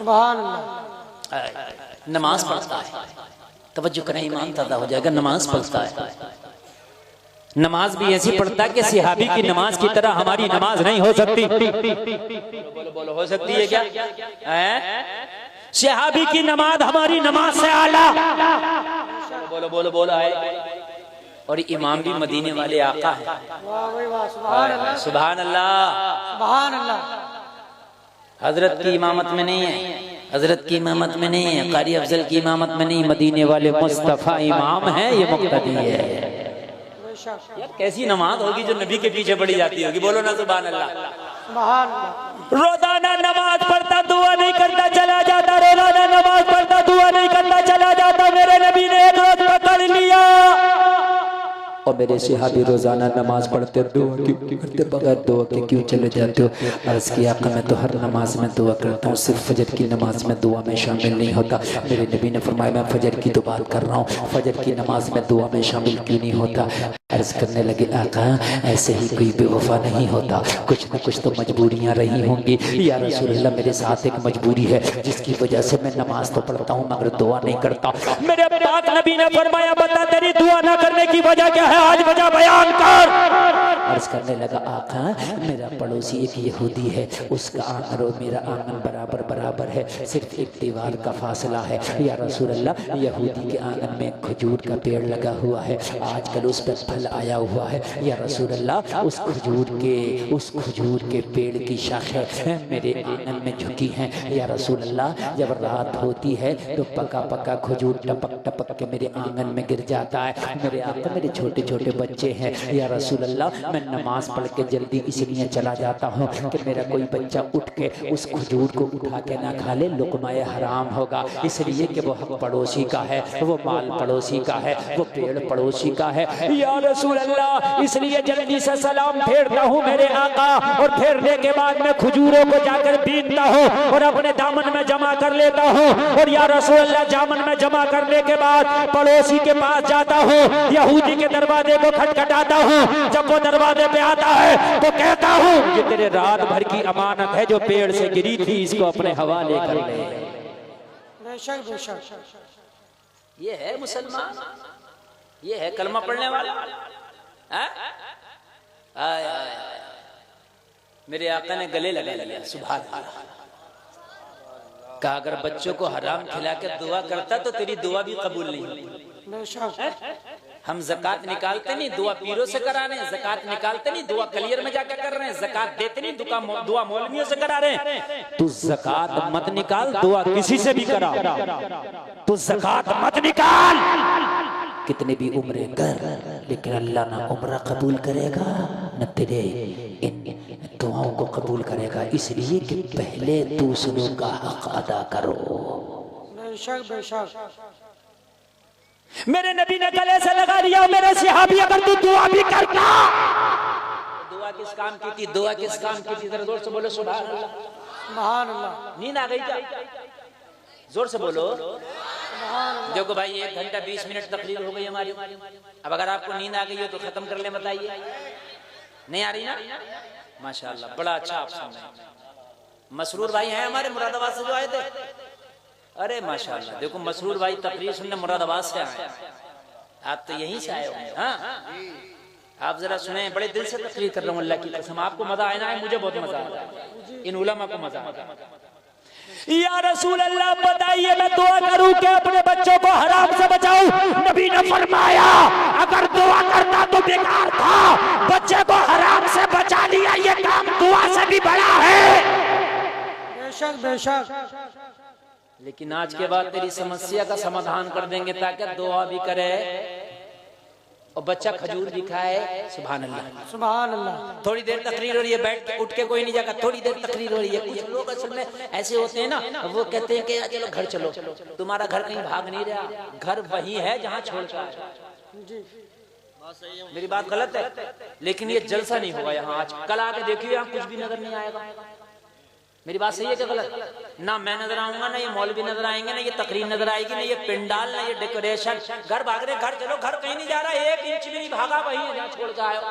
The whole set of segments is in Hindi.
सुभान अल्लाह। नमाज पढ़ता है, तवज्जो करें, ईमान ताज़ा हो जाएगा। नमाज पढ़ता है, नमाज भी ऐसी पढ़ता है कि सिहाबी की नमाज की तरह हमारी नमाज नहीं हो सकती। बोलो बोलो, हो सकती है क्या? सिहाबी की नमाज हमारी नमाज से आला। बोलो बोलो बोलो आए। और इमाम भी मदीने वाले आका है। सुभान अल्लाह, सुभान अल्लाह। हजरत की इमामत में नहीं है, हजरत की इमामत में नहीं है, कारी अफजल की इमामत में नहीं, मदीने वाले मुस्तफा इमाम है, ये मुक्तदी है। यार कैसी नमाज होगी जो नबी के पीछे पड़ी जाती होगी, बोलो ना सुभान अल्लाह। रोजाना नमाज पढ़ता, दुआ नहीं करता, चला जाता। रोजाना नमाज पढ़ता, दुआ नहीं करता, चला जाता। मेरे नबी ने एक रोज पकड़ लिया और मेरे सिहाबी रोजाना नमाज पढ़ते, दुआ क्यों करते, बगैर दुआ के क्यों चले जाते हो? अर्ज किया कि मैं तो हर नमाज में दुआ करता हूँ, सिर्फ फजर की नमाज में दुआ में शामिल नहीं होता। मेरे नबी ने फरमाया मैं फजर की तो बात कर रहा हूँ, फजर की नमाज में दुआ में शामिल क्यों नहीं होता? अर्ज करने लगे आका ऐसे ही कोई बेवफा नहीं होता, कुछ न कुछ तो मजबूरियाँ रही होंगी। या रसूल अल्लाह मेरे साथ एक मजबूरी है जिसकी वजह से मैं नमाज तो पढ़ता हूँ मगर दुआ नहीं करता। मेरे पाक नबी ने फरमाया बता तेरी दुआ ना करने की वजह क्या है, आज वजह बयान कर। अर्ज करने लगा आका मेरा पड़ोसी एक यहूदी है, उसका आंगन और मेरा आंगन बराबर बराबर है, सिर्फ एक दीवार का फासला है। या रसूल अल्लाह यहूदी के आंगन में खजूर का पेड़ लगा हुआ है, आजकल उस पर फल आया हुआ है। या रसूल अल्लाह उस खजूर के पेड़ की शाखें मेरे आंगन में झुकी हैं। या रसूल अल्लाह जब रात होती है तो पका पका खजूर टपक टपक के मेरे आंगन में गिर जाता है। मेरे आका मेरे छोटे छोटे बच्चे हैं। या रसूल अल्लाह मैं नमाज पढ़ के जल्दी इसलिए चला जाता हूँ कि मेरा कोई बच्चा उठ के उस खजूर को उठा के ना खा ले, लुकमाए हराम होगा, इसलिए कि वो हक पड़ोसी का है, वो माल पड़ोसी का है, वो पेड़ पड़ोसी का है। या रसूल अल्लाह इसलिए जल्दी से सलाम फेरता हूँ मेरे आका, और फेरने के बाद मैं खजूरों को जाकर बीनता हूँ और अपने दामन में जमा कर लेता हूँ। और या रसूल अल्लाह दामन में जमा करने के बाद पड़ोसी के पास जाता हूँ, यहूदी के दरवाजे को खटखटाता हूँ। जब वो दरवाजे पे आता है तो कहता हूँ ये तेरे रात भर की अमानत है जो पेड़ से गिरी थी, इसको अपने हवाले कर ले। बेशक बेशक ये है मुसलमान, ये है कलमा पढ़ने वाला। मेरे आका ने गले लगा लिया, सुभान अल्लाह। कहा अगर बच्चों को हराम खिला के दुआ करता तो तेरी दुआ भी कबूल नहीं होती। हम ज़कात निकालते नहीं, दुआ पीरों से करा रहे हैं, ज़कात निकालते नहीं, दुआ कलियर में जाकर कर रहे हैं, ज़कात देते नहीं, दुआ मौलवियों से करा रहे हैं। तू ज़कात मत निकाल, दुआ किसी से भी करा, तू ज़कात मत निकाल। कितने भी उम्रे कर, लेकिन अल्लाह ना उम्र कबूल करेगा न तेरे इन दुआओं को कबूल करेगा, इसलिए कि पहले दूसरों का हक अदा करो। बेशक बेशक मेरे नबी ने गले से लगा लिया, मेरे सिहाबी अगर तू दुआ भी करता, दुआ किस काम की थी, दुआ किस काम की थी, जरा जोर से बोलो सुभान अल्लाह। सुभान अल्लाह। नींद आ गई क्या? जोर से बोलो। देखो भाई 1 घंटा 20 मिनट तकरीर हो गई हमारी, अब अगर आपको नींद आ गई हो तो खत्म कर ले, बताइए। नहीं आ रही ना? माशाअल्लाह बड़ा अच्छा आप सुन रहे हैं। मसरूर भाई हैं हमारे मुरादाबाद से जो आए थे, अरे माशाअल्लाह देखो मसरूर भाई तकरीर सुनने मुरादाबाद से आए, आप तो यहीं से आए होंगे। हाँ आप जरा सुने, बड़े दिल से तकरीर कर रहा हूँ, अल्लाह की कसम आपको मजा आया ना, मुझे बहुत मजा आया, इन उलमा को मजा आया। या रसूल अल्लाह बताइए मैं दुआ करूं कि अपने बच्चों को हराम से बचाऊं? नबी ने फरमाया अगर दुआ करता तो बेकार था, बच्चे को हराम से बचा लिया, ये काम दुआ से भी बड़ा है। बेशक बेशक लेकिन आज के बाद तेरी समस्या का समाधान कर देंगे ताकि दुआ भी करे और बच्चा खजूर भी खाए। सुभान अल्लाह सुभान अल्लाह। थोड़ी देर तकरीर हो रही है, बैठ के उठ के कोई नहीं जाएगा, थोड़ी देर तकरीर हो रही है। कुछ लोग असल में ऐसे होते हैं ना, वो कहते हैं कि चलो घर चलो, तुम्हारा घर कहीं भाग नहीं रहा, घर वही है जहाँ छोड़ कर। मेरी बात गलत है, लेकिन ये जलसा नहीं होगा यहाँ आज, कल आके देखिए यहाँ कुछ भी नजर नहीं आएगा। मेरी बात सही है क्या गलत? ना मैं नजर आऊंगा, ना ये मौलवी नजर आएंगे, ना ये तकरीर नजर आएगी, ना ये पिंडाल, ना ये डेकोरेशन। घर भाग रहे, घर चलो, घर कहीं नहीं जा रहा, 1 इंच भी नहीं भागा, वही है जहाँ छोड़ के आयो।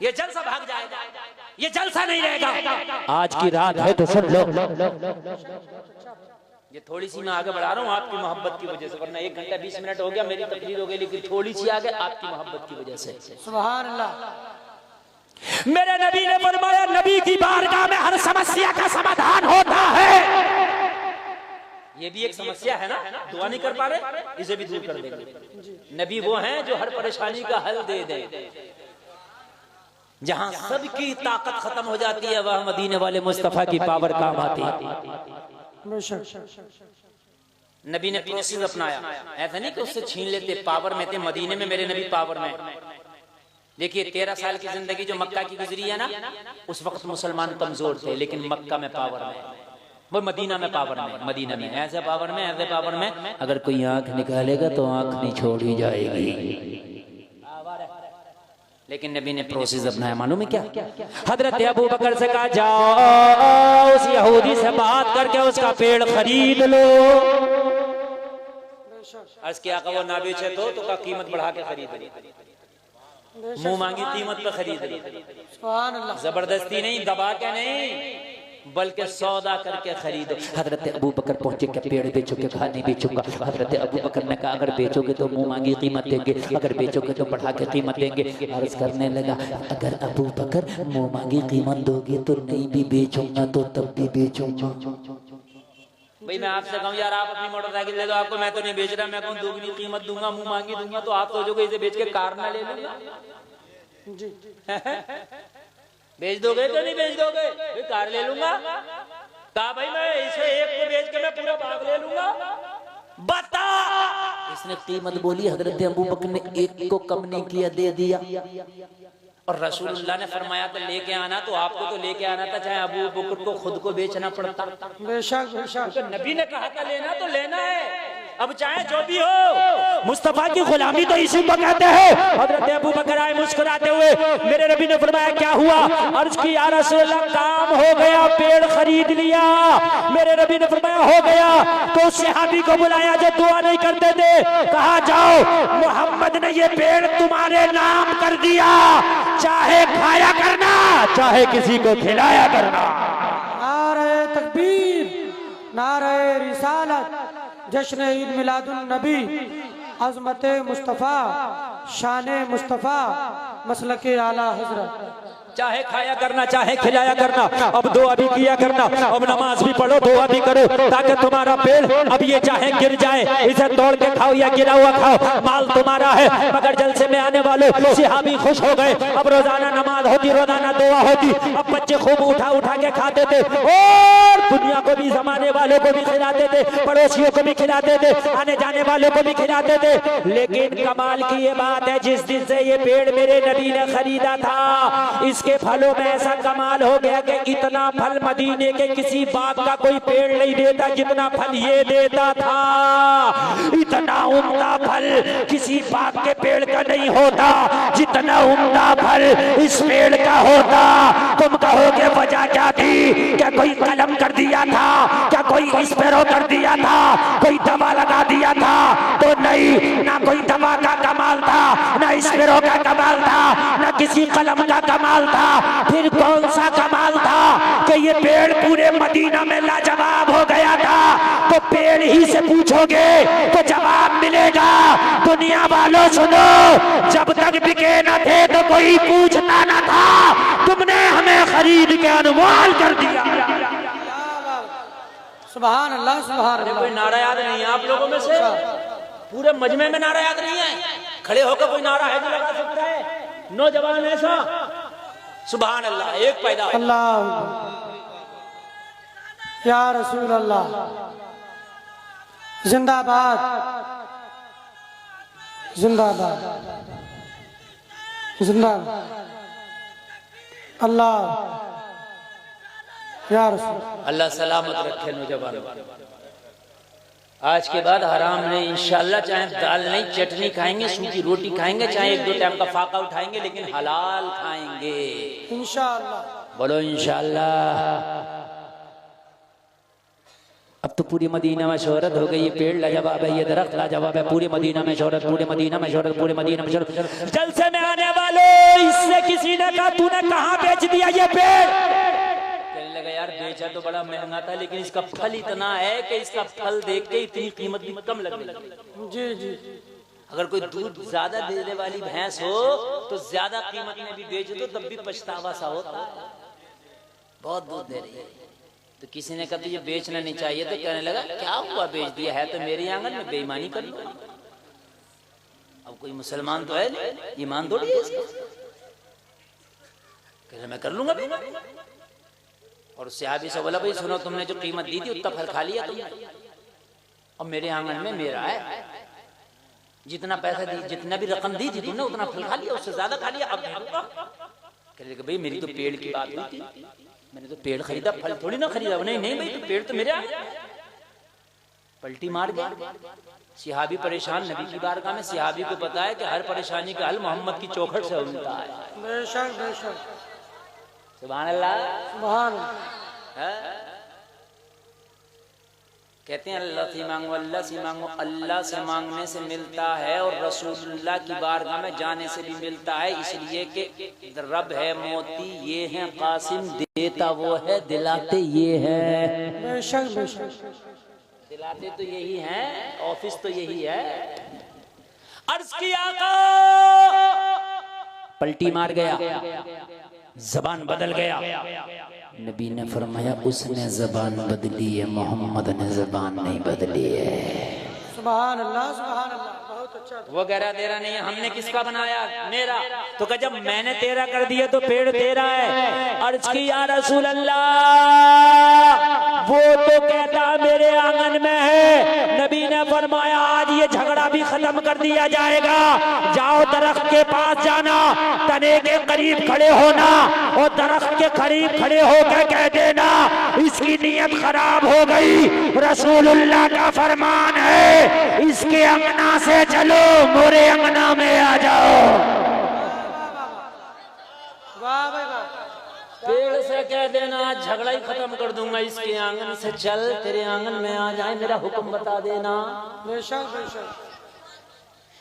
ये जलसा भाग जाएगा, ये जलसा नहीं रहेगा। आज की रात है तो सुन लो। ये थोड़ी सी मैं आगे बढ़ा रहा हूँ आपकी मोहब्बत की वजह से, वरना 1 घंटा 20 मिनट हो गया, मेरी तकरीर हो गई, लेकिन थोड़ी सी आगे आपकी मोहब्बत की वजह से। सुभान अल्लाह। मेरे नबी ने फरमाया नबी की बारगाह में हर समस्या का समाधान होता है। ये भी एक समस्या है ना, दुआ नहीं कर पा रहे, इसे भी दूर कर देंगे। नबी वो हैं जो हर परेशानी का हल दे दे। जहां सबकी ताकत खत्म हो जाती है वह मदीने वाले मुस्तफा की पावर काम आती है। नबी ने प्रोसेस अपनाया, ऐसा नहीं कि उससे छीन लेते, पावर में थे। मदीने में मेरे नबी पावर में। देखिए 13 साल की जिंदगी जो मक्का की गुजरी है ना, उस वक्त मुसलमान कमजोर थे, लेकिन मक्का में पावर में, वो मदीना में पावर में। मदीना में ऐसे पावर में, ऐसे पावर में अगर कोई आंख निकालेगा तो आंख नहीं छोड़ी जाएगी। लेकिन नबी ने प्रोसेस अपनाया। मालूम है क्या? हजरत अबू बकर से कहा जाओ उस यहूदी से बात करके उसका पेड़ खरीद लो। अर्ज किया वो ना बेचे तो का कीमत बढ़ा के खरीद ली, मुंह मांगी कीमत पे खरीद ली। सुभान अल्लाह। जबरदस्ती नहीं, दबा के नहीं, बल्कि सौदा करके खरीदो। हजरत अबू बकर पहुंचे, क्या पेड़ बेचोगे? कहा नहीं बेचूंगा। हजरत अबू बकर ने कहा अगर बेचोगे तो मुंह मांगी कीमत देंगे, अगर बेचोगे तो बढ़ा के कीमत देंगे। अर्ज करने लगा अगर अबू बकर मुंह मांगी कीमत दोगे तो नहीं भी बेचूंगा तो तब भी बेचूंगा। भाई मैं आपसे कहूँ यार आप अपनी मोटरसाइकिल ले दो, आपको मैं तो नहीं बेच रहा, मैं कहूँ दोगुनी कीमत दूंगा, मुंह मांगी दूंगा, तो आप सोचोगे इसे बेच के कार ना ले लूंगा। बेच दोगे तो नहीं बेच दोगे? कार ले लूंगा। कहा भाई मैं इसे एक को बेच के मैं पूरा भाग ले लूंगा। बता, इसने कीमत बोली, हजरत अबू बकर ने एक को कम नहीं किया, दे दिया। और रसूलुल्लाह ने फरमाया था लेके आना, तो आपको तो लेके आना था, चाहे अबू बकर को खुद को बेचना पड़ता। बेशक बेशक। तो नबी ने कहा था लेना तो लेना है, अब चाहे जो भी हो। मुस्तफा की गुलामी तो इसी को कहते हैं। हजरत अबू बकर आए मुस्कुराते हुए, मेरे नबी ने फरमाया क्या हुआ? अर्ज की या रसूलल्लाह काम हो गया, पेड़ खरीद लिया। मेरे नबी ने फरमाया हो गया। तो उस सहाबी को बुलाया जो दुआ नहीं करते थे, कहा जाओ मोहम्मद ने ये पेड़ तुम्हारे नाम कर दिया, चाहे खाया करना चाहे किसी को खिलाया करना। नारे तकबीर, नारे रिसालत, जश्न ईद मिलादुन नबी, अज़मत मुस्तफ़ा, शान मुस्तफ़ा, मसलके आला हज़रत। चाहे खाया करना चाहे खिलाया करना, अब दुआ भी किया करना, अब नमाज भी पढ़ो, दुआ भी करो, ताकि तुम्हारा पेड़ अब ये चाहे गिर जाए, इसे तोड़ के खाओ या गिरा हुआ खाओ, माल तुम्हारा है। मगर जलसे में आने वाले सहाबी खुश हो गए। अब रोजाना नमाज होती, रोजाना दुआ होती, अब बच्चे खूब उठा उठा के खाते थे और दुनिया को भी, जमाने वालों को भी खिलाते थे, पड़ोसियों को भी खिलाते थे, आने जाने वालों को भी खिलाते थे। लेकिन कमाल की ये बात है, जिस दिन से ये पेड़ मेरे नबी ने खरीदा था, इसके फलों में ऐसा कमाल हो गया कि इतना फल मदीने के किसी बाग का कोई पेड़ नहीं देता जितना फल ये देता था। इतना उम्दा फल किसी बाग के पेड़ का नहीं होता जितना उम्दा फल इस पेड़ का होता। तुम कहोगे वजह क्या थी? क्या कोई कलम कर दिया था? क्या कोई स्प्रे कर दिया था? कोई दवा लगा दिया था? तो नहीं, ना कोई दवा का कमाल था, ना स्प्रे का कमाल था, ना किसी कलम का कमाल था। फिर कौन सा कमाल था कि ये पेड़ पूरे मदीना में लाजवाब हो गया था? तो पेड़ ही से पूछोगे तो जवाब मिलेगा। दुनिया वालों सुनो, जब तक बिके न थे तो कोई पूछता न था, तुमने हमें खरीद के अनमोल कर दिया। सुभान अल्लाह, सुभान कोई अल्लाह। नारा याद नहीं है आप लोगों में से? पूरे मजमे में नारा याद नहीं है? खड़े होकर कोई नारा है जो लगा सकता है? नौजवान ऐसा? सुभान अल्लाह, एक पैदा अल्लाह या रसूल अल्लाह, जिंदाबाद जिंदाबाद जिंदाबाद। अल्लाह या रसूल। अल्लाह सलामत रखे नौजवान। आज के बाद हराम नहीं इंशाल्लाह, चाहे दाल नहीं चटनी खाएंगे, सूखी रोटी खाएंगे, चाहे 1-2 टाइम का फाका उठाएंगे, लेकिन हलाल खाएंगे इंशाल्लाह। बोलो इंशाल्लाह। अब अब तो पूरी मदीना में शोहरत हो गई, ये पेड़ लाजवाब है, ये दरख्त लाजवाब है, पूरी मदीना में शोहरत, पूरी मदीना में शोहरत, पूरी मदीना में शोहरत। जलसे में आने वाले इससे किसी ने कहा तूने कहाँ बेच दिया ये पेड़? कहने लगा यार बेचा तो बड़ा महंगा था, लेकिन इसका फल इतना है कि इसका फल देख के इतनी कीमत भी कम लगने लगी। जी जी। अगर कोई दूध ज्यादा देने वाली भैंस हो तो ज्यादा कीमत में भी बेच दो तब भी पछतावा सा होता है, बहुत दूध दे रही है। तो किसी ने कहा तुझे बेचना नहीं चाहिए, तो कहने लगा क्या हुआ बेच दिया है तो मेरे आंगन में बेईमानी कर लो। अब कोई मुसलमान तो है नहीं, ईमान थोड़ी है इसका। कह रहा मैं कर लूंगा भी। और सहाबी से बोला भाई सुनो, तुमने जो कीमत दी थी उतना फल खा लिया तुमने, अब मेरे आंगन में मेरा है, जितना पैसा दी, जितना भी रकम दी थी तुमने उतना फल खा लिया, उससे ज्यादा खा लिया, अब कह रहे भाई मेरी तो पेड़ की बात हुई थी, मैंने तो पेड़ खरीदा, फल थोड़ी ना खरीदा। नहीं नहीं भाई तो पेड़ तो मेरे पलटी मार गया। सिहाबी परेशान नबी की बारगाह में, सिहाबी को पता है कि हर परेशानी का हल मोहम्मद की चौखट से होता है। बेशक बेशक। सुभान अल्लाह सुभान अल्लाह। कहते हैं अल्लाह से मांगो, अल्लाह से मांगो, अल्लाह से मांगने से मिलता है और रसूलुल्लाह की बारगाह में जाने से भी मिलता है, इसलिए कि रब है मोती ये है कासिम, देता वो है दिलाते ये है। बेशक बेशक। दिलाते तो यही है, ऑफिस तो यही है। अर्ज किया आका पलटी मार गया, जबान बदल गया। नबी ने फरमाया उसने जबान बदली है, मोहम्मद ने जबान नहीं बदली है। सुभान अल्लाह सुभान अल्लाह। बहुत अच्छा। वो गहरा तेरा नहीं है, हमने किसका बनाया? मेरा। तो कहा जब मैंने तेरा कर दिया तो पेड़ तेरा है। अर्ज की या रसूल अल्लाह वो तो कहता मेरे आंगन में है। नबी ने फरमाया आज ये झगड़ा भी खत्म कर दिया जाएगा, जाओ दरख्त के पास जाना, तने के करीब खड़े होना और दरख्त के करीब खड़े होकर कह देना इसकी नीयत खराब हो गई, रसूलुल्लाह का फरमान है इसके अंगना से चलो मोरे अंगना में आ जाओ। वाह भाई वाह। पेड़ से कह देना आज झगड़ा ही खत्म कर दूंगा, इसके आंगन से चल तेरे आंगन में आ जाए, मेरा हुक्म बता देना। बेशक बेशक।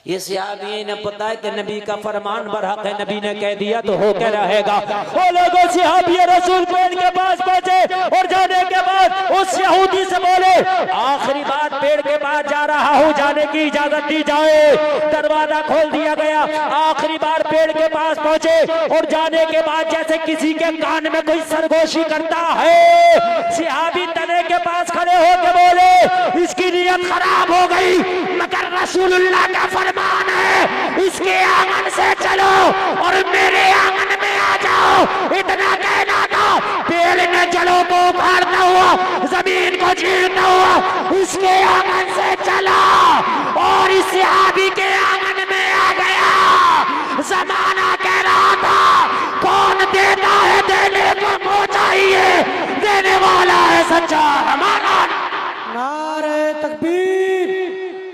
ये सहाबी ने पता है कि नबी का फरमान बरहक है, नबी ने कह दिया तो होकर रहेगा। वो लोगों सहाबी रसूल पेड़ के पास पहुंचे और जाने के बाद उस यहूदी से बोले आखिरी बात पेड़ के पास जा रहा हूँ, जाने की इजाजत दी जाए। दरवाजा खोल दिया गया, आखिरी बार पेड़ के पास पहुंचे और जाने के बाद जैसे किसी के कान में कोई सरगोशी करता है, सहाबी तने के पास खड़े होकर बोले इसकी नीयत खराब हो गई, मगर रसूलुल्लाह का फरमान है इसके आंगन से चलो और मेरे आंगन में आ जाओ। इतना कहना था, पेड़ ने जड़ों को उखाड़ता हुआ, जमीन को चीरता हुआ इसके आंगन से चला और इस सहाबी के आंगन में आ गया। जमाना कह रहा था कौन देता है देने को चाहिए, देने वाला है सच्चा हमारा। नारे तकबीर,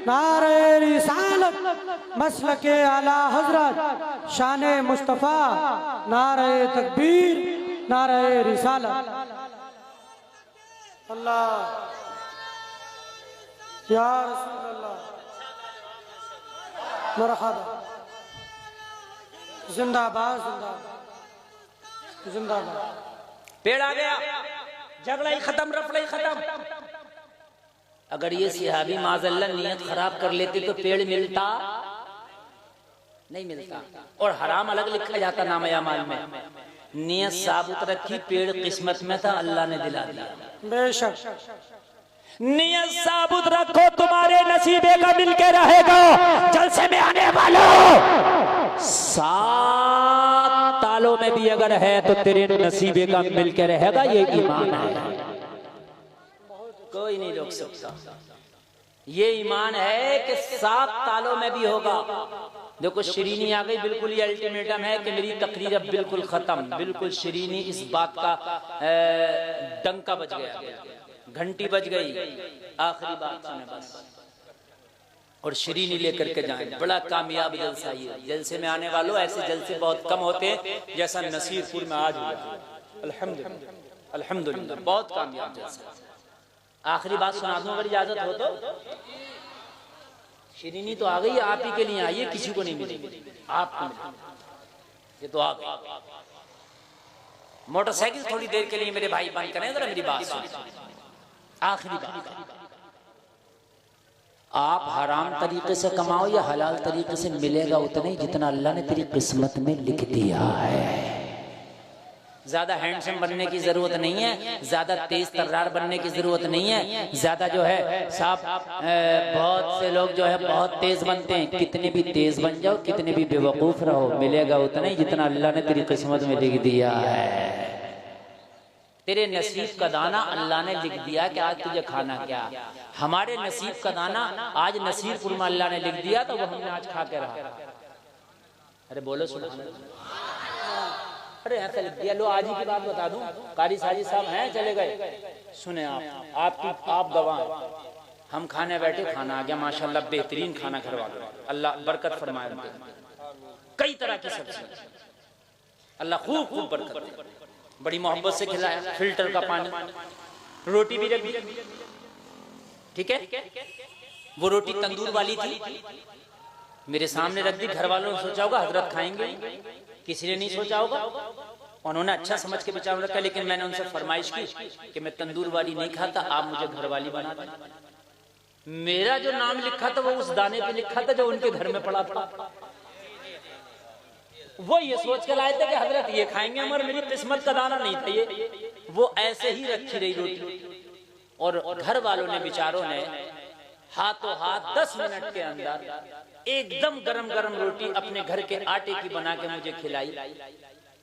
नारे रिसालत, मसलके आला हजरत शान मुस्तफा, नारे तकबीर, नारे रिसालत। अल्लाह या रसूल अल्लाह, मरहबा, जिंदाबाद जिंदाबाद जिंदाबाद। पेड़ आ गया, झगड़ा ही खत्म, रफड़ा ही खत्म। अगर ये सिहाबी माज़अल्लाह नियत खराब कर लेते तो पेड़ मिलता नहीं मिलता, और हराम अलग लिखा जाता नामे अमाल में। नियत साबुत रखी, पेड़ किस्मत में था, अल्लाह ने दिला दिया। बेशक। नियत साबुत रखो, तुम्हारे नसीबे का मिलके रहेगा। जलसे में आने वालों 7 तालों में भी अगर है तो तेरे नसीबे का मिलके रहेगा, ये ईमान है, कोई नहीं रोक सकता। ये ईमान है कि 7 तालों में भी होगा। देखो शिरीनी आ गई, बिल्कुल ये अल्टीमेटम है कि मेरी तकरीर अब बिल्कुल खत्म, बिल्कुल शिरीनी इस बात का डंका बज गया, घंटी बज गई, आखिरी बात सुने बस और शिरीनी लेकर के जाएं। बड़ा कामयाब जलसा ये। जलसे में आने वालों ऐसे जलसे बहुत कम होते हैं जैसा नसीरपुर में आज हुआ। अल्हम्दुलिल्लाह अल्हम्दुलिल्लाह, बहुत कामयाब जलसा। आखिरी बात सुना दूं अगर इजाजत हो तो। शिरीनी तो आ गई, आप ही के लिए आई है, किसी को नहीं मिलेगी, आपको मिलेगी। ये तो आ गई। मोटरसाइकिल थोड़ी देर के लिए मेरे भाई बंद करें, जरा मेरी बात सुन। आखिरी बात, आप हराम तरीके से कमाओ या हलाल तरीके से, मिलेगा उतना ही जितना अल्लाह ने तेरी किस्मत में लिख दिया है। ज्यादा हैंडसम बनने की जरूरत नहीं है, ज्यादा तेज तर्रार बनने की जरूरत नहीं है। ज्यादा जो है साहब, बहुत से लोग जो है बहुत तेज बनते हैं। कितने भी तेज बन जाओ, कितने भी बेवकूफ रहो, मिलेगा उतना ही जितना अल्लाह ने तेरी किस्मत में लिख दिया है। तेरे नसीब का दाना अल्लाह ने लिख दिया कि आज तुझे खाना क्या। हमारे नसीब का दाना आज नसीरपुर में अल्लाह ने लिख दिया, तो वो हमने आज खा के रहा। अरे बोलो सुनो, अरे ऐसा लिख दिया। लो आज ही की बात बता दूं, कारी साजी साहब हैं, चले गए। सुने आप गवाह, हम खाने बैठे, खाना आ गया माशाल्लाह, बेहतरीन खाना घर वालों, अल्लाह बरकत फरमाए। कई तरह की सब्जी, अल्लाह खूब खूब बरकत दे, बड़ी मोहब्बत से खिलाया, फिल्टर का पानी, रोटी भी रखी, ठीक है। वो रोटी तंदूर वाली थी, मेरे सामने रख दी। घर वालों ने सोचा होगा हजरत खाएंगे, किसी ने नहीं सोचा होगा, उन्होंने अच्छा समझ के विचार रखा। लेकिन मैंने उनसे फरमाइश की कि मैं तंदूर वाली नहीं खाता, आप मुझे घर वाली बना दें। मेरा जो नाम लिखा था वो उस दाने पे लिखा था जो उनके घर में पड़ा था। वो ये सोच के लाए थे कि हजरत ये खाएंगे, मगर मेरी किस्मत का दाना नहीं था ये। वो ऐसे ही रखी रही रोटी, और घर वालों ने बेचारों ने हाथों हाथ 10 मिनट के अंदर एकदम गरम गरम रोटी अपने घर के आटे की बना के मुझे खिलाई।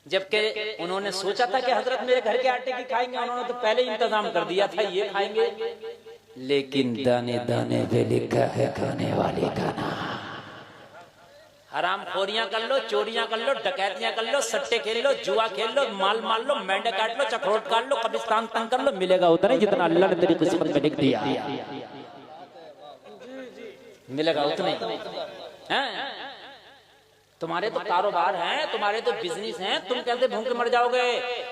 जबकि उन्होंने सोचा था कि हजरत मेरे घर के आटे की खाएंगे, उन्होंने तो पहले ही इंतजाम कर दिया था ये खाएंगे। लेकिन दाने दाने पे लिखा है खाने वाले का नाम। हराम खोरियां कर लो, चोरियां कर लो, डकैतियां कर लो, सट्टे खेल लो, जुआ खेल लो, माल मार लो, मेंढे काट लो, चखरोट काट लो, कब्रिस्तान तंग कर लो, मिलेगा उतना ही जितना अल्लाह ने तेरी किस्मत में लिख दिया। मिलेगा उतना ही। तुम्हारे तो कारोबार हैं, तुम्हारे तो बिजनेस हैं, तुम कहते भूख मर जाओगे।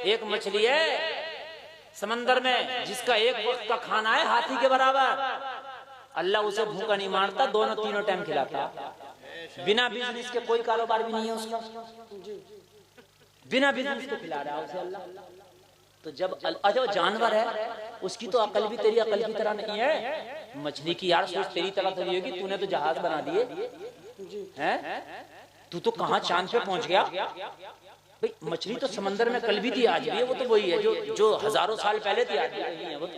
एक मछली है समंदर में जिसका एक वक्त का खाना है हाथी के बराबर, अल्लाह उसे भूखा नहीं मारता, दोनों तीनों टाइम खिलाता। बिना बिजनेस के कोई कारोबार भी नहीं है उसका, बिना बिजनेस के खिला रहा है उसे अल्लाह। तो जब जो जानवर है उसकी तो अकल भी तेरी अकल की तरह नहीं है। मछली की यार सोच तेरी तरह थोड़ी होगी, तूने तो जहाज बना दिए हैं, तू तो कहाँ चांद पे पहुंच गया। भाई मछली तो समंदर में कल भी थी, आज भी है, वो तो वही है जो हजारों साल पहले थी, आज भी है वो।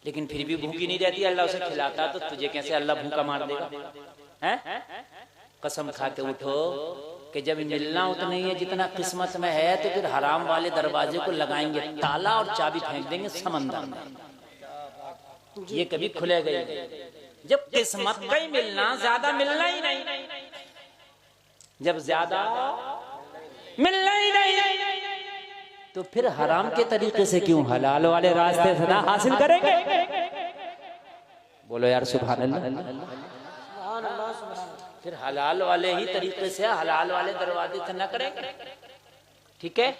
लेकिन फिर भी भूखी नहीं रहती, अल्लाह उसे खिलाता, तो तुझे कैसे अल्लाह भूखा मार देगा हैं? कसम खा के उठो कि जब मिलना उतना ही है जितना किस्मत में है, तो फिर हराम वाले दरवाजे को लगाएंगे ताला और चाबी फेंक देंगे समंदर में, ये कभी खुलेगा ही नहीं। जब किस्मत का ही मिलना, ज्यादा मिलना ही नहीं, जब ज्यादा मिलना ही नहीं, तो फिर हराम के तरीके से क्यों हलाल वाले रास्ते से ना हासिल करेंगे। बोलो यार सुभान अल्लाह। फिर हलाल वाले ही तरीके से, हलाल वाले दरवाजे से न करेंगे, ठीक है।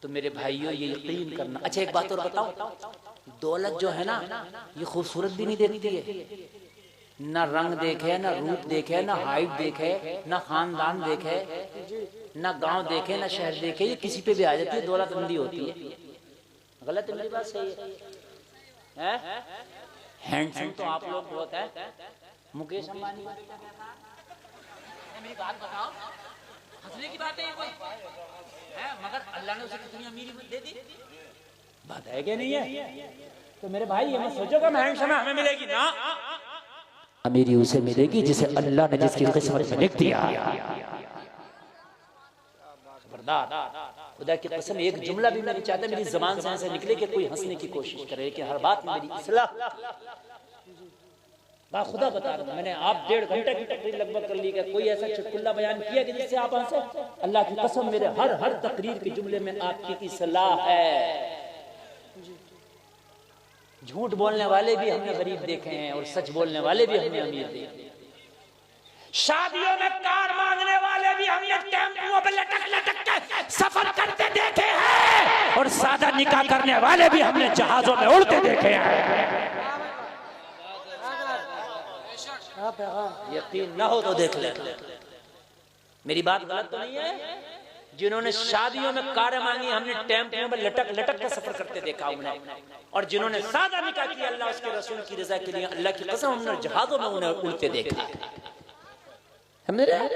तो मेरे भाइयों ये यकीन करना। अच्छा एक बात और बताओ, दौलत जो है ना ये खूबसूरत भी नहीं देखती है, ना रंग देखे, ना रूप देखे, ना हाइट देखे, ना खानदान देखे, ना गांव देखे, ना शहर देखे, ये किसी पे भी आ जाती है, दौलत मंदी होती है। गलत है मेरी बात, सही है? हैंडसम तो आप लोग बहुत है, मुकेश अंबानी मेरी बात बताओ, हंसने की बात है कोई है, मगर अल्लाह ने उसे कितनी अमीरी दे दी, बात है क्या नहीं है? तो मेरे भाई ये मत सोचो कि हैंडसम हमें मिलेगी ना, अमीरी उसे मिलेगी जिसे अल्लाह ने जिसकी किस्मत में लिख दिया। खबरदार, खुदा की कसम एक जुमला भी मैं नहीं चाहता मेरी जबान से ऐसे निकले कि कोई हंसने की कोशिश करे, लेकिन हर बात में मेरी इस्लाह। खुदा बता रहा हूं, मैंने आप 1.5 घंटे की तकरीर लगभग कर ली, कोई ऐसा चुटकुला बयान किया कि जिससे आप हंसे? अल्लाह की कसम मेरे हर तकरीर के जुमले में आपकी इस्लाह है। झूठ बोलने वाले भी हमने गरीब देखे हैं और सच बोलने वाले भी हमने अमीर देखे। शादियों में कार मांगने वाले भी हमने टेम्पुओं पे लटक के सफर करते देखे हैं और सादा निकाह करने वाले भी हमने जहाजों में उड़ते देखे हैं। यकीन ना हो तो देख ले, मेरी बात गलत तो नहीं है। जिन्होंने शादियों में कारें मांगी हमने टेम्पो में लटक लटक के सफर करते देखा उन्हें, और जिन्होंने सादा निकाह किया अल्लाह उसके रसूल की रजा के लिए, अल्लाह की कसम हमने जहाजों में उन्हें उड़ते देखा। समझ रहे?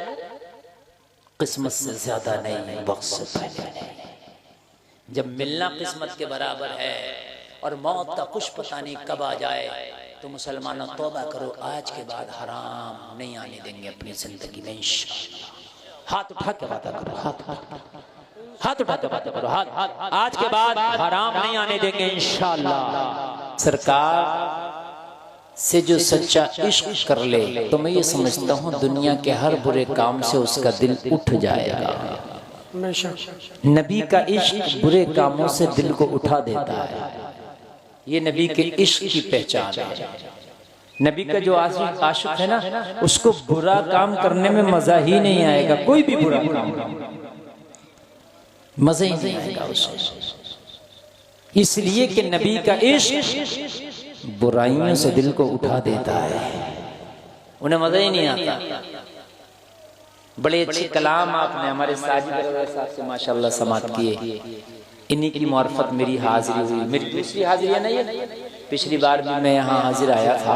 किस्मत से ज्यादा नहीं, बख्श से पहले नहीं। जब मिलना किस्मत के बराबर है और मौत का कुछ पता नहीं कब आ जाए, तो मुसलमानों तौबा करो, आज के बाद हराम नहीं आने देंगे अपनी जिंदगी में इंशाअल्लाह। हाथ उठा के बात करो, हाथ उठा के बात करो, हाथ। आज के बाद हराम नहीं आने देंगे इंशाअल्लाह। सरकार से जो सच्चा इश्क कर ले तो मैं ये समझता हूँ दुनिया के हर बुरे काम से उसका दिल उठ जाएगा। नबी का इश्क बुरे कामों से दिल को उठा देता है, ये नबी के इश्क की पहचान है। नबी का जो आशिक है ना, उसको बुरा काम करने में मजा ही नहीं आएगा। कोई भी बुरा काम मजा ही नहीं आएगा उसे, इसलिए कि नबी का इश्क बुराइयों से दिल को उठा देता है, उन्हें मजा ही नहीं आता। बड़े अच्छे कलाम आपने हमारे साजिद साहब से माशाल्लाह समात किए, इन्हीं की मार्फत मेरी हाजिरी हुई। मेरी दूसरी हाजिरी है ना ये, पिछली बार भी मैं यहाँ हाजिर आया था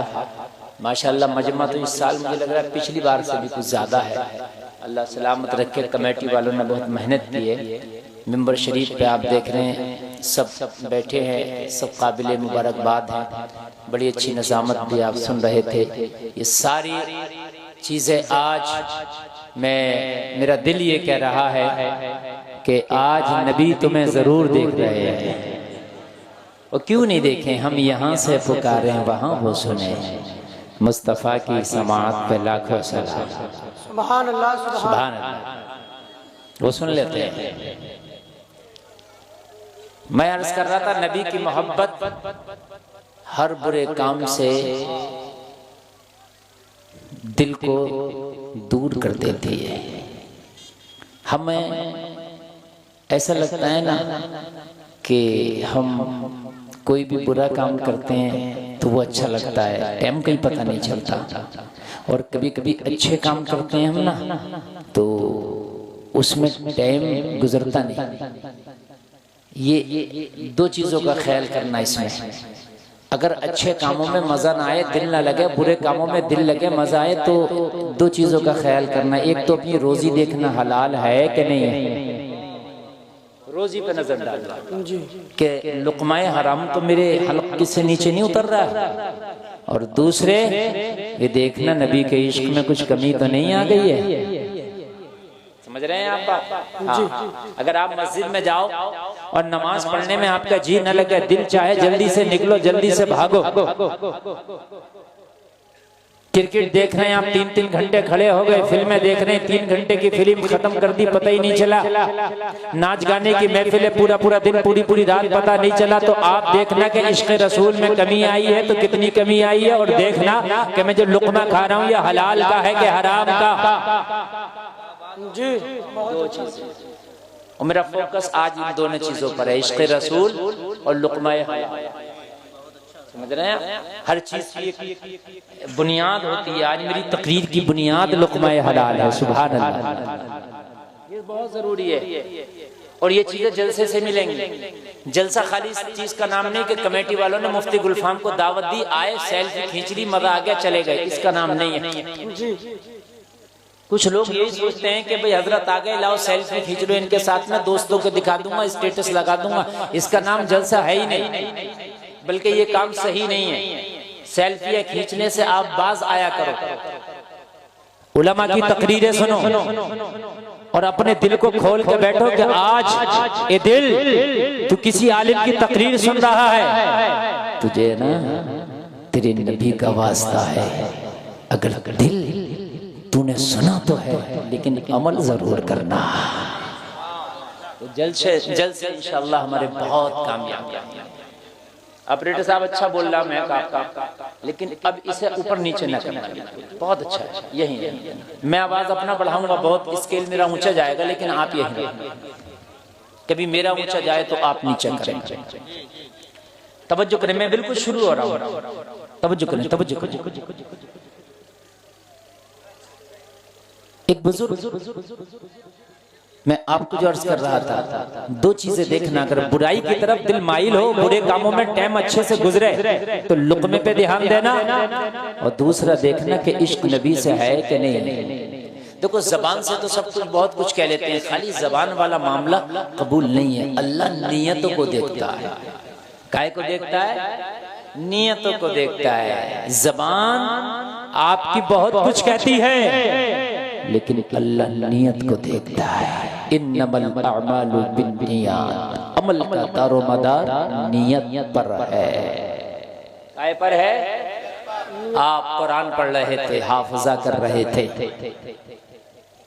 माशाल्लाह। मजमा तो इस साल मुझे लग रहा है पिछली बार से भी कुछ ज्यादा है। अल्लाह सलामत रखे। कमेटी वालों ने बहुत मेहनत की है। मिंबर शरीफ पे आप देख रहे हैं सब बैठे हैं, सब काबिल मुबारकबाद हैं। बड़ी अच्छी नज़ामत भी आप सुन रहे थे। ये सारी चीज़ें आज मेरा दिल ये कह रहा है कि आज नबी तुम्हें ज़रूर देख रहे हैं, और क्यों नहीं देखें, हम यहाँ से पुकारें वहाँ वो सुने। मुस्तफ़ा की समाअत पे लाखों सलाम, सुभान अल्लाह, सुभान अल्लाह, वो सुन लेते हैं। मैं अर्ज कर रहा था नबी की मोहब्बत हर बुरे काम से दिल को दूर कर देती है। हमें ऐसा लगता है ना कि हम कोई भी बुरा काम करते हैं तो वो अच्छा लगता है, टाइम का ही पता नहीं चलता। और कभी कभी अच्छे काम करते हैं हम ना, तो उसमें टाइम गुजरता नहीं। ये दो चीज़ों का ख्याल करना इसमें। अगर अच्छे कामों में मज़ा ना आए, दिल ना लगे, बुरे कामों में दिल लगे, मज़ा आए, तो दो चीज़ों का ख्याल करना। एक तो अपनी रोज़ी देखना हलाल है कि नहीं है, रोज़ी पे नजर डालना कि लुक़माए हराम तो मेरे हल्क़ से नीचे नहीं उतर रहा है। और दूसरे ये देखना नबी के इश्क में कुछ कमी तो नहीं आ गई है। समझ रहे हैं आप बात? हाँ। अगर आप मस्जिद में जाओ और नमाज पढ़ने में आपका जी न लगे, दिल चाहे जल्दी से निकलो, जल्दी से भागो। क्रिकेट देख रहे हैं आप, 3-3 घंटे खड़े हो गए, फिल्में देख रहे हैं, 3 घंटे की फिल्म खत्म कर दी, पता ही नहीं चला। नाच गाने की महफिलें पूरा दिन, पूरी रात, पता नहीं चला। तो आप देखना कि इश्क़ रसूल में कमी आई है तो कितनी कमी आई है, और देखना कि मैं जो लुक़मा खा रहा हूँ ये हलाल का है कि हराम का। जी, दो चीजें, और मेरा फोकस आज इन दोनों चीजों पर है, इश्क़ रसूल और लुक़माए हलाल। समझ रहे हैं? हर चीज की बुनियाद होती है। आज मेरी तकरीर की बुनियाद लुक़माए हलाल है। सुभान अल्लाह, ये बहुत जरूरी है। और ये चीजें जलसे से मिलेंगी। जलसा खाली इस चीज का नाम नहीं कि कमेटी वालों ने मुफ्ती गुलफाम को दावत दी, आए, सेल्फी खींच ली, मजा आ गया, चले गए, इसका नाम नहीं है। कुछ लोग यही सोचते हैं कि भाई हजरत आ गए, लाओ सेल्फी खींच लो इनके साथ में, दोस्तों को दिखा दूंगा, स्टेटस लगा दूंगा। इसका नाम जलसा है ही नहीं, बल्कि ये काम सही नहीं है। सेल्फी खींचने से आप बाज आया करो, उलमा की तकरीरें सुनो और अपने दिल को खोल के बैठो कि आज ये दिल, तू किसी आलिम की तकरीर सुन रहा है, तुझे ना तेरे नबी का वास्ता है। अगर दिल तूने सुना तो है, लेकिन अमल जरूर करना। तो जल्द से इंशाअल्लाह हमारे बहुत कामयाब। ऑपरेटर साहब अच्छा बोल रहा, मैं आपका, लेकिन अब इसे ऊपर नीचे न करना। बहुत अच्छा है, यही मैं आवाज अपना बढ़ाऊंगा, बहुत स्केल मेरा ऊंचा जाएगा, लेकिन आप यही कभी मेरा ऊंचा जाए तो आप नीचा करें। तवज्जो करें, मैं बिल्कुल शुरू हो रहा हूं, तवज्जो करें, तवज्जो करें। एक बुजुर्ग, मैं आपको जो अर्ज कर रहा था, दो चीजें देखना, अगर बुराई की तरफ दिल माइल हो, बुरे कामों में टाइम अच्छे से गुजरे तो लुक़मे पे ध्यान देना, और दूसरा देखना कि इश्क नबी से है कि नहीं। देखो जबान से तो सब कुछ बहुत कुछ कह लेते हैं, खाली जबान वाला मामला कबूल नहीं है। अल्लाह नियतों को देखता है। काय को देखता है? नियतों को देखता है। जबान आपकी बहुत कुछ कहती है, लेकिन अल्लाह नियत को देखता है। इन्नमल अअमालु बिन्नियात, अमल का दारोमदार नियत पर है। काय पर है? आप कुरान पढ़ रहे थे, हाफिजा कर रहे थे,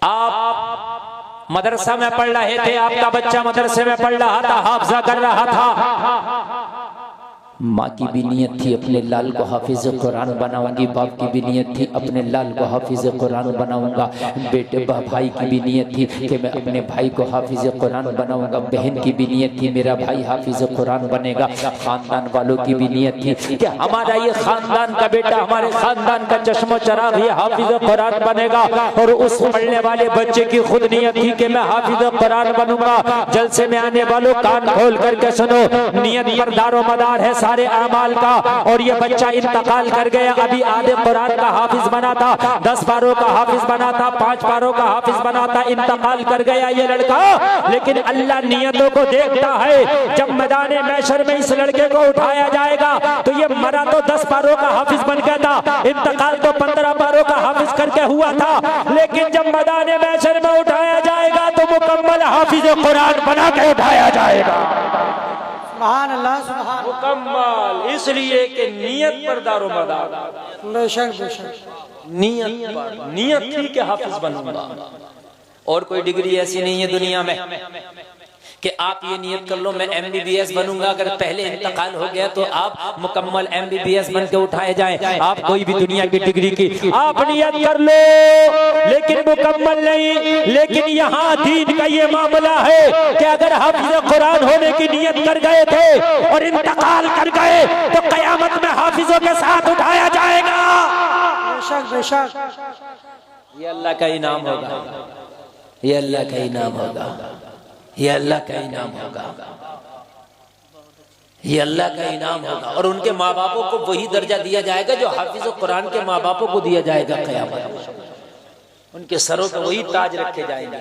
आप मदरसा में पढ़ रहे थे, आपका बच्चा मदरसे में पढ़ रहा था, हाफिजा कर रहा था। माँ की भी नियत थी अपने लाल को हाफिज कुरान बनाऊंगी, बाप की भी नियत थी अपने लाल को हाफिज कुरान बनाऊंगा, बेटे भाई की भी नियत थी कि मैं अपने भाई को हाफिज कुरान बनाऊंगा, बहन की भी नियत थी मेरा भाई हाफिज कुरान बनेगा, खानदान वालों की भी नियत थी कि हमारा ये खानदान का बेटा, हमारे खानदान का चश्मो चराग ये हाफिज कुरान बनेगा। और उस पढ़ने वाले बच्चे की खुद नियत थी कि मैं हाफिज कुरान बनूंगा। जलसे में आने वालों कान खोल करके सुनो, नियत पर दारो मदार है सारे आमाल का। और ये बच्चा इंतकाल कर गया, अभी आधे कुरान का हाफिज बना था, 10 पारों का हाफिज बना था, 5 पारों का हाफिज बना था, इंतकाल कर गया ये लड़का। लेकिन अल्लाह नियतों को देखता है। जब मैदाने महशर में इस लड़के को उठाया जाएगा तो ये मरा तो 10 पारों का हाफिज बन गया था, इंतकाल तो 15 पारों का हाफिज करके हुआ था। लेकिन जब मैदाने महशर में उठाया जाएगा तो मुकम्मल हाफिज कुरान बना के उठाया जाएगा। सुभान अल्लाह, सुभान मुकम्मल, इसलिए कि नियत पर दारोमदार। बेशक बेशक, नियत थी कि हाफिज बनूंगा। और कोई डिग्री ऐसी नहीं है दुनिया में कि आप ये नियत कर लो मैं MBBS बनूंगा, अगर पहले इंतकाल हो गया तो आप मुकम्मल MBBS बन के उठाए जाएं। आप कोई भी दुनिया की डिग्री की आप नियत कर लो, लेकिन मुकम्मल नहीं। लेकिन यहाँ दीन का ये मामला है कि अगर हाफिज कुरान होने की नियत कर गए थे और इंतकाल कर गए तो कयामत में हाफिजों के साथ उठाया जाएगा। बेशक बेशक, ये अल्लाह का इनाम होगा, ये अल्लाह का इनाम होगा, ये अल्लाह का इनाम होगा, ये अल्लाह का इनाम होगा। और उनके माँ बापों को वही दर्जा दिया जाएगा जो हाफिज कुरान के माँ बापों को दिया जाएगा क़यामत में। उनके सरों पर वही ताज रखे जाएंगे।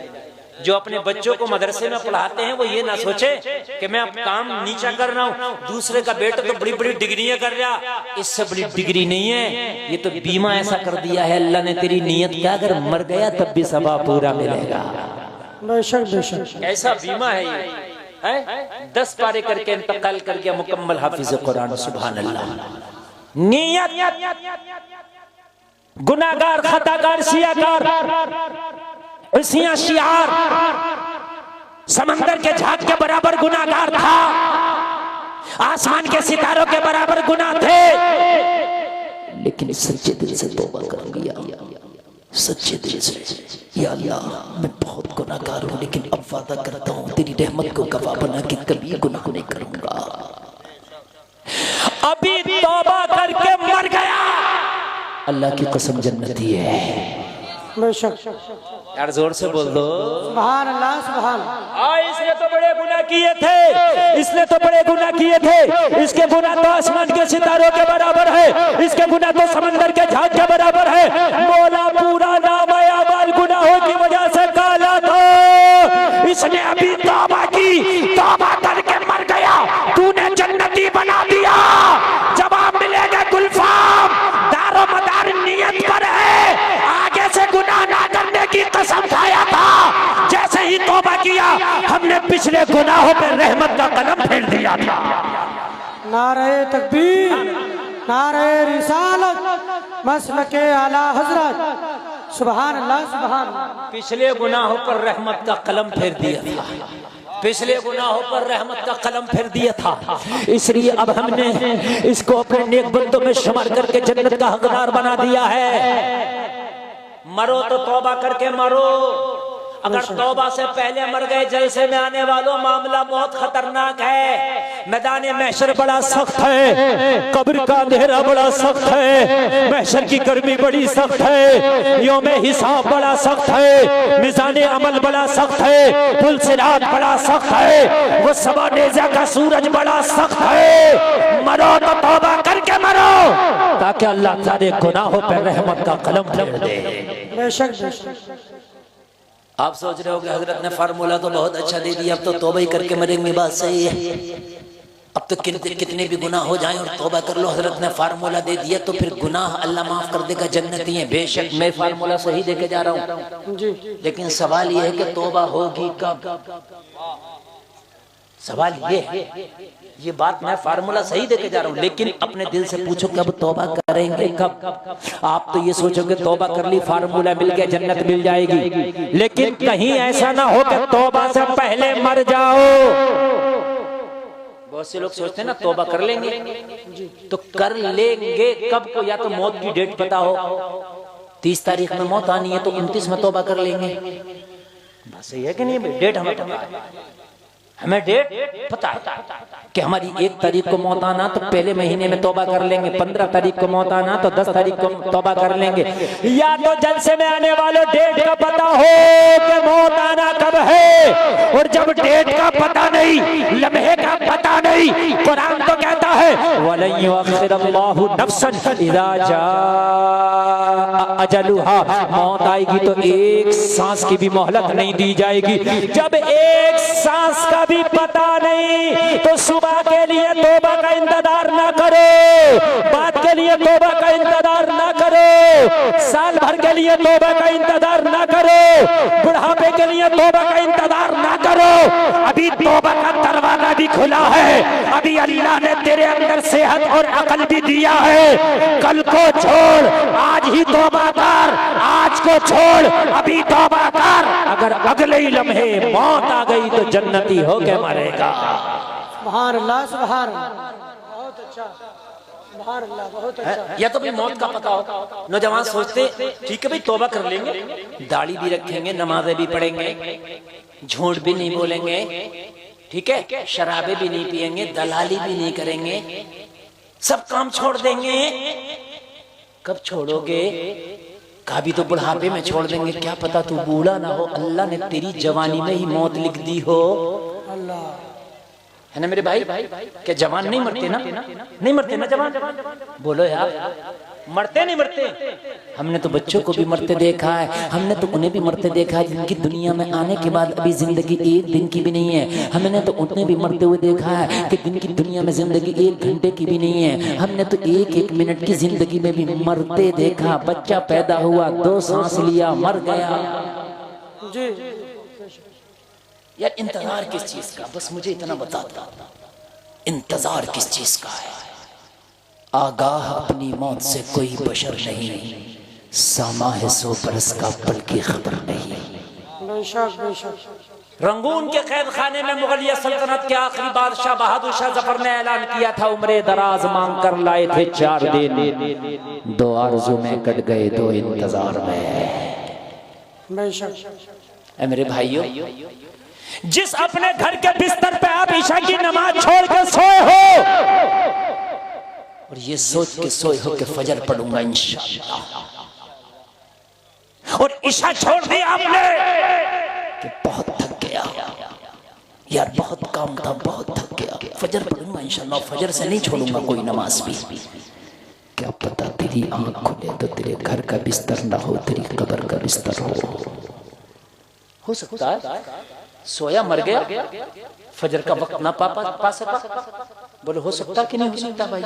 जो अपने बच्चों को मदरसे में पढ़ाते हैं वो ये ना सोचे कि मैं अब काम नीचा कर रहा हूँ, दूसरे का बेटा तो बड़ी बड़ी डिग्रियां कर रहा, इससे बड़ी डिग्री नहीं है, ये तो बीमा ऐसा कर दिया है अल्लाह ने तेरी नियत का, अगर मर गया तब भी सवाब पूरा मिलेगा। बेशक बेशक, ऐसा बीमा है ये है। 10 पारे करके इंतकाल कर गया मुकम्मल हाफिज कुरान। सुभान अल्लाह। नियत गुनाहगार, खताकार, शियाकार, उसियां शियार समंदर के झाग के बराबर गुनाहगार था, आसमान के सितारों के बराबर गुनाह थे, लेकिन सच्चे दिल से तौबा कर लिया, सच्चे दिल से, या अल्लाह मैं बहुत गुनाहगार हूँ लेकिन अब वादा करता हूँ तेरी रहमत को गवाह बना के कभी गुनाह नहीं करूंगा। अभी तौबा करके मर गया, अल्लाह की कसम जन्नती है। बेशक, यार जोर से बोल दो सुभान अल्लाह, सुभान। इसने तो बड़े गुनाह किए थे, इसने तो बड़े गुनाह किए थे, इसके गुनाह तो आसमान के सितारों के बराबर है, इसके गुनाह तो समंदर के झाग के बराबर है। मौला पूरा नाम अमाल गुनाहों की वजह से काला था, इसने अभी तौबा की, तौबा करके मर गया, तूने जन्नती बना दिया। जवाब मिलेगा गुलफाम, दारो मदार नियत पर है, आगे से गुनाह ना करने की कसम खाया था। जैसे ही तौबा किया हमने पिछले गुनाहों पर रहमत का कलम फेर दिया था। नारे तकबीर, नारे रिसालत, मसलके आला हजरत। सुभान अल्लाह, सुभान। पिछले गुनाहों पर रहमत का कलम फेर दिया था, पिछले गुनाहों पर रहमत का कलम फेर दिया था। इसलिए अब हमने इसको अपने नेक बंदों में शुमार करके जन्नत का हकदार बना दिया है। मरो तो तौबा करके मरो, अगर तौबा से पहले मर गए जलसे में आने वालों, मामला बहुत खतरनाक है। मैदान महशर बड़ा सख्त है, कब्र का अंधेरा बड़ा सख्त है, महशर की गर्मी बड़ी सख्त है, यौमे हिसाब बड़ा सख्त है, मिजाने अमल बड़ा सख्त है, पुल सिरात बड़ा सख्त है, वो सबा नेज़ा का सूरज बड़ा सख्त है। मरो तो तौबा करके मरो, ताकि अल्लाह तारे गुनाहों पर रहमत का कलम फेर दे। बेशक बेशक। आप सोच रहे हो कि हजरत ने फार्मूला तो बहुत अच्छा दे दिया, अब तो तौबा ही करके मरेंगे, बात सही है। अब तो कितने भी गुनाह हो जाएं और तौबा कर लो, हजरत ने फार्मूला दे दिया तो फिर गुनाह अल्लाह माफ कर देगा, जन्नती है। बेशक मैं फार्मूला सही देके जा रहा हूँ जी, लेकिन सवाल ये है कि तौबा होगी कब? सवाल ये है, ये बात मैं फार्मूला सही देके जा रहा हूँ, लेकिन अपने दिल से पूछो कब तौबा करेंगे, कब? आप तो ये सोचोगे तौबा कर ली, फार्मूला मिल गया, जन्नत मिल जाएगी, लेकिन कहीं ऐसा ना हो कि तौबा से पहले मर जाओ। बहुत से लोग सोचते हैं ना तौबा कर लेंगे, तो कर लेंगे कब को? या तो मौत की डेट पता हो, 30 तारीख में मौत आनी है तो 29 में तौबा कर लेंगे, बस ये है कि नहीं? डेट हमें पता है, हमें डेट पता है कि हमारी 1 तारीख को मौत आना तो पहले महीने में तौबा कर लेंगे, 15 तारीख को मौत आना तो 10 तारीख को तौबा कर लेंगे। या तो जलसे में आने वालों डेट का पता हो कि मौत आना कब है, और जब डेट का पता नहीं, लम्हे का पता नहीं, कुरान तो कहता है वलन युअख्खिरुल्लाहु नफ्सन इज़ा जाअ अजलुहा, मौत आएगी तो एक सांस की भी मोहलत नहीं दी जाएगी। जब एक सांस का भी पता नहीं तो सुबह के लिए तौबा का इंतजार ना करो, बाद के लिए तौबा का इंतजार ना करो, साल भर के लिए तौबा का इंतजार ना करो, बुढ़ापे के लिए तौबा का इंतजार ना करो। अभी तौबा का दरवाजा भी खुला है, अभी अल्लाह ने तेरे अंदर सेहत और अकल भी दिया है। कल को छोड़, आज ही तौबा कर, आज को छोड़, अभी तौबा कर। अगर अगले ही लम्हे मौत आ गई तो जन्नती हो के मरेगा। सुभान अल्लाह, सुभान अल्लाह, बहुत अच्छा, सुभान अल्लाह, बहुत अच्छा। या तो भाई मौत का पता हो, नौजवान सोचते ठीक है भाई तौबा कर लेंगे, दाढ़ी भी रखेंगे, नमाजें भी पढ़ेंगे, झूठ भी नहीं बोलेंगे, ठीक है, शराबे भी नहीं पिएंगे, दलाली भी नहीं करेंगे, सब काम छोड़ देंगे। कब छोड़ोगे? कभी तो बुढ़ापे में छोड़ देंगे, क्या पता तू बूढ़ा ना हो, अल्लाह ने तेरी जवानी में ही मौत लिख दी हो। अल्लाह है ना मेरे भाई? क्या जवान नहीं मरते ना? नहीं मरते ना जवान? बोलो यार, मरते नहीं मरते? हमने तो बच्चों को भी मरते देखा है, हमने तो उन्हें भी मरते देखा है जिनकी दुनिया में आने के बाद अभी जिंदगी 1 दिन की भी नहीं है। हमने तो उन्हें भी मरते हुए देखा है कि जिनकी दुनिया में जिंदगी 1 घंटे की भी नहीं है। हमने तो 1-1 मिनट की जिंदगी में भी मरते देखा। बच्चा पैदा हुआ, 2 सांस लिया, मर गया। जी, यार इंतजार किस चीज का? बस मुझे इतना बता दो, इंतजार किस चीज का है? आगाह अपनी मौत से कोई बशर नहीं, सामा है 100 बरस का पल की खबर नहीं। बेशक बेशक। रंगून के कैद खाने में मुगलिया सल्तनत के आखिरी बादशाह बहादुर शाह जफर ने ऐलान किया था, उम्रे दराज मांग कर लाए थे 4 दिन, 2 आरज़ू में कट गए 2 इंतजार में। बेशक। ऐ मेरे भाइयों, जिस अपने घर के बिस्तर पे आप ईशा की नमाज छोड़ के सोए हो और ये सोच के सोए हो कि फजर पढ़ूंगा इंशाअल्लाह, और ईशा छोड़ दी आपने कि बहुत थक गया यार, बहुत काम था, बहुत थक गया, फजर पढ़ूंगा इंशाअल्लाह, फजर से नहीं छोड़ूंगा कोई नमाज भी। क्या पता तेरी आंख खुले तो तेरे घर का बिस्तर ना हो, तेरी कब्र का बिस्तर हो सकता है। सोया मर गया, फजर का वक्त ना पा सका। बोलो हो सकता कि नहीं हो सकता भाई?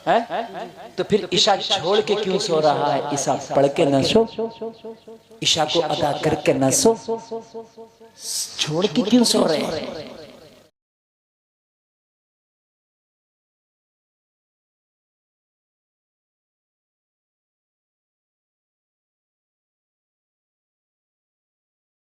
है तो फिर ईशा छोड़ के क्यों सो रहा है? ईशा पढ़ के न सो, ईशा को अदा करके न सो, छोड़ के क्यों सो रहे हैं?